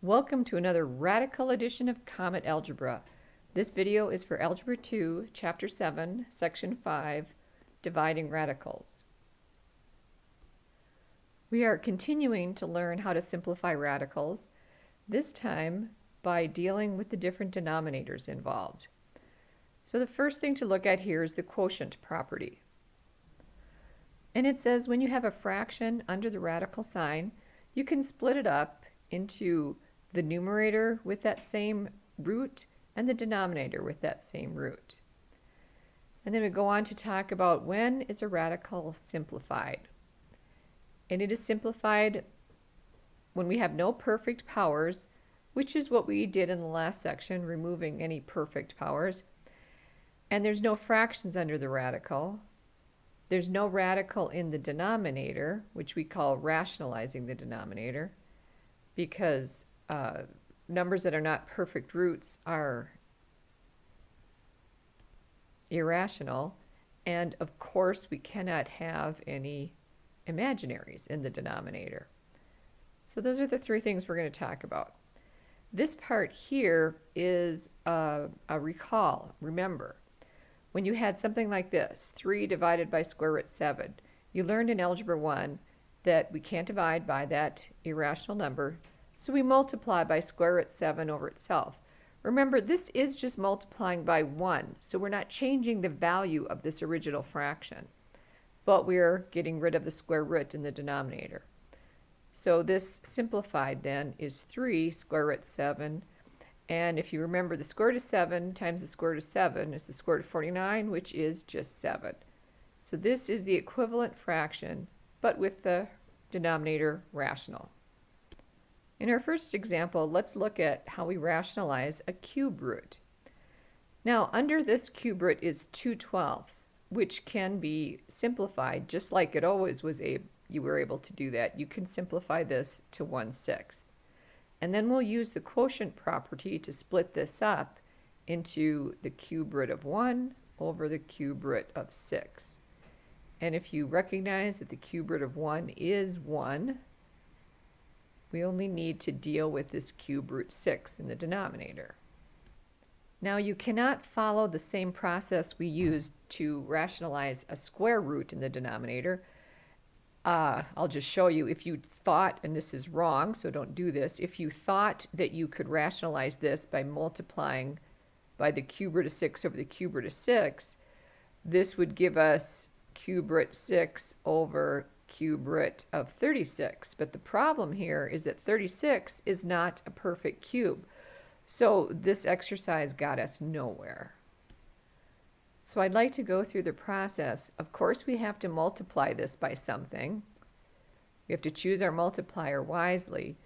Welcome to another radical edition of Comet Algebra. This video is for Algebra 2, Chapter 7, Section 5, Dividing Radicals. We are continuing to learn how to simplify radicals, this time by dealing with the different denominators involved. So the first thing to look at here is the quotient property. And it says when you have a fraction under the radical sign, you can split it up into the numerator with that same root and the denominator with that same root. And then we go on to talk about when is a radical simplified. And it is simplified when we have no perfect powers, which is what we did in the last section, removing any perfect powers. And there's no fractions under the radical. There's no radical in the denominator, which we call rationalizing the denominator, because numbers that are not perfect roots are irrational, and of course we cannot have any imaginaries in the denominator. So those are the three things we're going to talk about. This part here is a recall. Remember, when you had something like this, 3 divided by square root 7, you learned in Algebra 1 that we can't divide by that irrational number, so we multiply by square root 7 over itself. Remember, this is just multiplying by 1, so we're not changing the value of this original fraction, but we're getting rid of the square root in the denominator. So this simplified then is 3 square root 7, and if you remember, the square root of 7 times the square root of 7 is the square root of 49, which is just 7. So this is the equivalent fraction, but with the denominator rational. In our first example, let's look at how we rationalize a cube root. Now, under this cube root is 2/12, which can be simplified just like it always was. You were able to do that. You can simplify this to 1/6. And then we'll use the quotient property to split this up into the cube root of 1 over the cube root of 6. And if you recognize that the cube root of 1 is 1, we only need to deal with this cube root 6 in the denominator. Now you cannot follow the same process we used to rationalize a square root in the denominator. I'll just show you. If you thought, and this is wrong, so don't do this, if you thought that you could rationalize this by multiplying by the cube root of 6 over the cube root of 6, this would give us cube root 6 over cube root of 36. But the problem here is that 36 is not a perfect cube. So this exercise got us nowhere. So I'd like to go through the process. Of course, we have to multiply this by something. We have to choose our multiplier wisely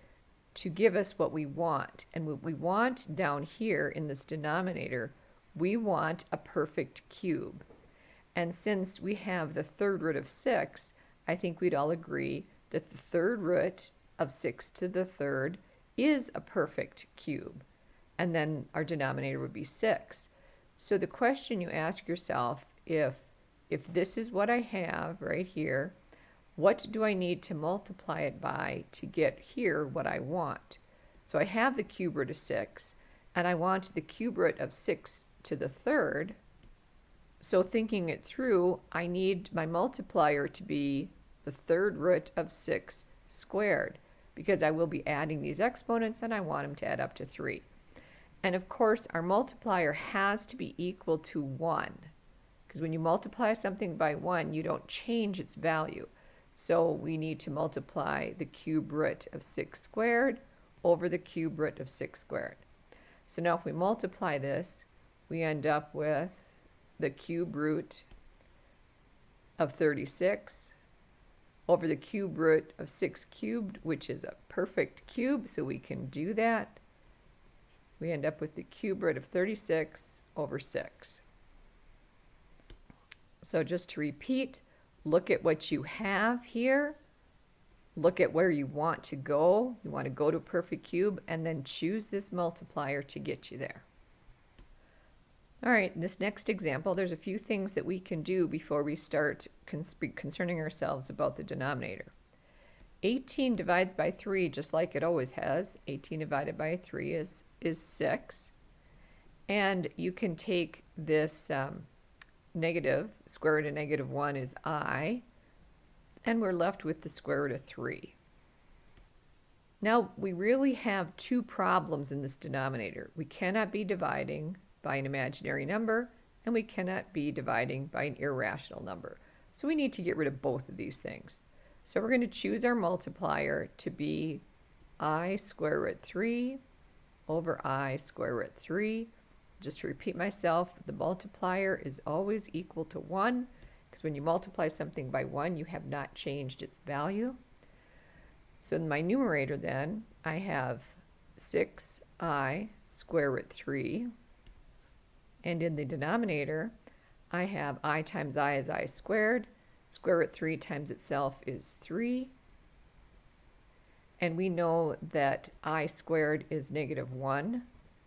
to give us what we want. And what we want down here in this denominator, we want a perfect cube. And since we have the third root of 6, I think we'd all agree that the third root of 6 to the third is a perfect cube. And then our denominator would be 6. So the question you ask yourself, if this is what I have right here, what do I need to multiply it by to get here what I want? So I have the cube root of 6, and I want the cube root of 6 to the third. So thinking it through, I need my multiplier to be the third root of 6 squared, because I will be adding these exponents and I want them to add up to 3. And of course, our multiplier has to be equal to 1, because when you multiply something by 1, you don't change its value. So we need to multiply the cube root of 6 squared over the cube root of 6 squared. So now if we multiply this, we end up with the cube root of 36 over the cube root of 6 cubed, which is a perfect cube, so we can do that. We end up with the cube root of 36 over 6. So just to repeat, look at what you have here. Look at where you want to go. You want to go to a perfect cube, and then choose this multiplier to get you there. All right, in this next example, there's a few things that we can do before we start concerning ourselves about the denominator. 18 divides by 3 just like it always has. 18 divided by 3 is 6. And you can take this negative, square root of negative 1 is I, and we're left with the square root of 3. Now, we really have two problems in this denominator. We cannot be dividing by an imaginary number, and we cannot be dividing by an irrational number. So we need to get rid of both of these things. So we're going to choose our multiplier to be I square root 3 over I square root 3. Just to repeat myself, the multiplier is always equal to 1, because when you multiply something by 1, you have not changed its value. So in my numerator then, I have 6I square root 3. And in the denominator, I have I times I is I squared. Square root 3 times itself is 3. And we know that I squared is negative 1.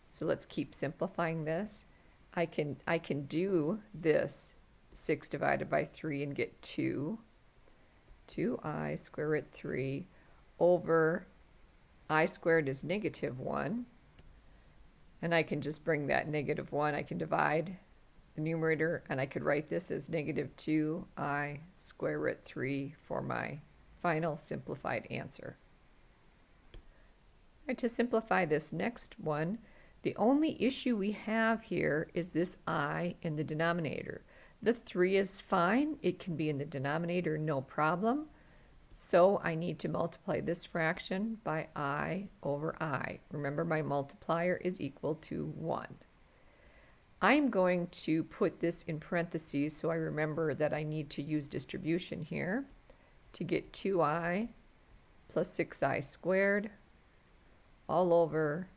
So let's keep simplifying this. I can do this 6 divided by 3 and get 2. 2I square root 3 over I squared is negative 1. And I can just bring that negative 1. I can divide the numerator, and I could write this as negative 2I square root 3 for my final simplified answer. Right, to simplify this next one, the only issue we have here is this I in the denominator. The 3 is fine. It can be in the denominator, no problem. So I need to multiply this fraction by I over I. Remember, my multiplier is equal to 1. I'm going to put this in parentheses so I remember that I need to use distribution here to get 2I plus 6I squared all over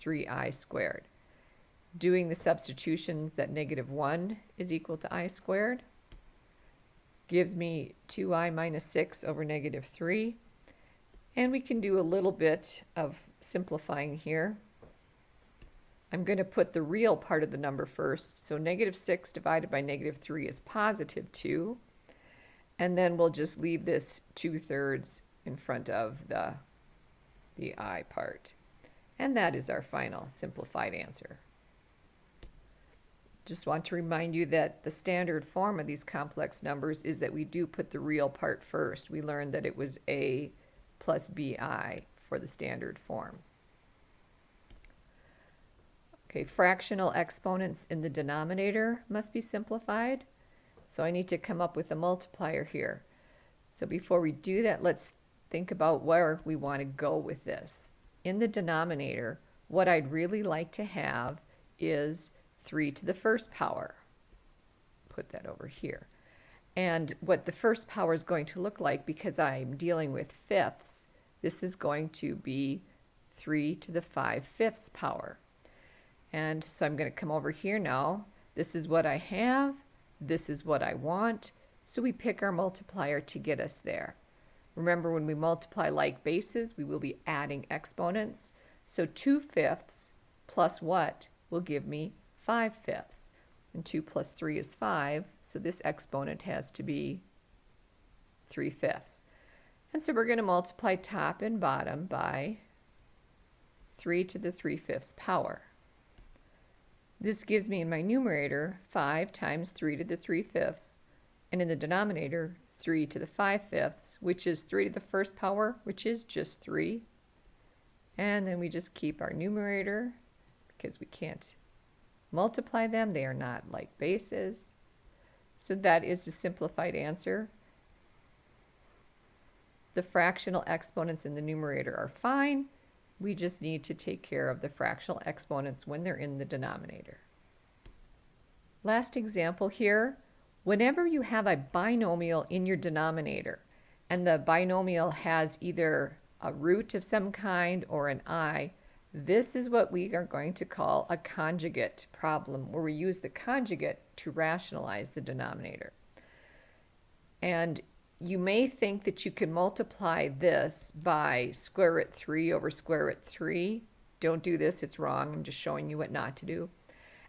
3I squared. Doing the substitutions, that negative 1 is equal to I squared gives me 2I minus 6 over negative 3. And we can do a little bit of simplifying here. I'm going to put the real part of the number first. So negative 6 divided by negative 3 is positive 2. And then we'll just leave this 2/3 in front of the I part. And that is our final simplified answer. Just want to remind you that the standard form of these complex numbers is that we do put the real part first. We learned that it was A plus BI for the standard form. Okay, fractional exponents in the denominator must be simplified. So I need to come up with a multiplier here. So before we do that, let's think about where we want to go with this. In the denominator, what I'd really like to have is 3 to the first power. Put that over here. And what the first power is going to look like, because I'm dealing with fifths, this is going to be 3 to the 5/5 power. And so I'm going to come over here now. This is what I have. This is what I want. So we pick our multiplier to get us there. Remember, when we multiply like bases, we will be adding exponents. So 2/5 plus what will give me 5/5. And 2 plus 3 is 5, so this exponent has to be 3/5. And so we're going to multiply top and bottom by 3 to the 3/5 power. This gives me in my numerator 5 times 3 to the 3/5, and in the denominator 3 to the 5/5, which is 3 to the first power, which is just 3. And then we just keep our numerator because we can't multiply them. They are not like bases. So that is the simplified answer. The fractional exponents in the numerator are fine. We just need to take care of the fractional exponents when they're in the denominator. Last example here. Whenever you have a binomial in your denominator, and the binomial has either a root of some kind or an I, this is what we are going to call a conjugate problem, where we use the conjugate to rationalize the denominator. And you may think that you can multiply this by square root 3 over square root 3. Don't do this, it's wrong. I'm just showing you what not to do.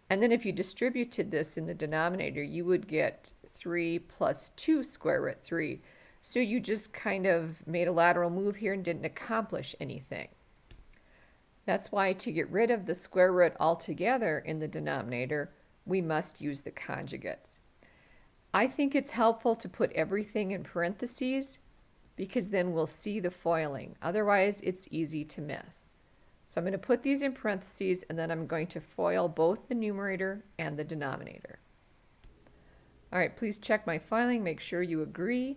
And then if you distributed this in the denominator, you would get 3 plus 2 square root 3. So you just kind of made a lateral move here and didn't accomplish anything. That's why to get rid of the square root altogether in the denominator, we must use the conjugates. I think it's helpful to put everything in parentheses because then we'll see the foiling. Otherwise, it's easy to miss. So I'm going to put these in parentheses and then I'm going to FOIL both the numerator and the denominator. All right, please check my filing, make sure you agree.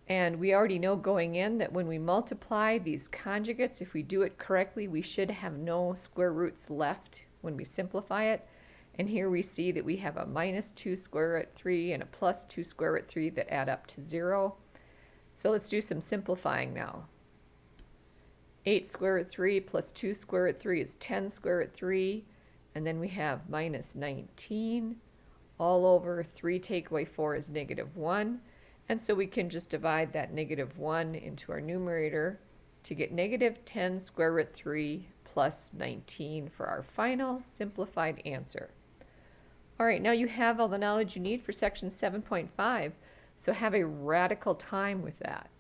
And we already know going in that when we multiply these conjugates, if we do it correctly, we should have no square roots left when we simplify it. And here we see that we have a minus 2 square root 3 and a plus 2 square root 3 that add up to 0. So let's do some simplifying now. 8 square root 3 plus 2 square root 3 is 10 square root 3. And then we have minus 19 all over 3 take away 4 is negative 1. And so we can just divide that negative 1 into our numerator to get negative 10 square root 3 plus 19 for our final simplified answer. All right, now you have all the knowledge you need for section 7.5, so have a radical time with that.